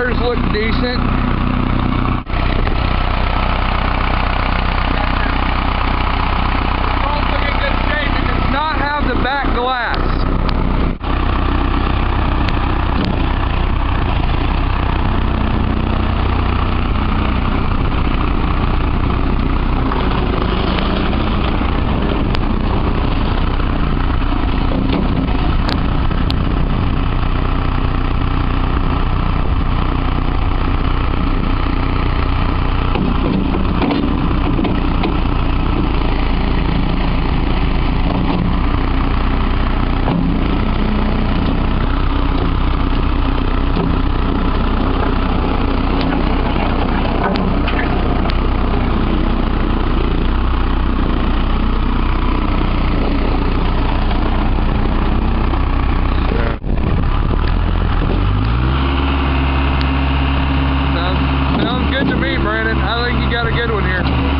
tires look decent. It's also in good shape. It does not have the back glass. To me, Brandon, I think you got a good one here.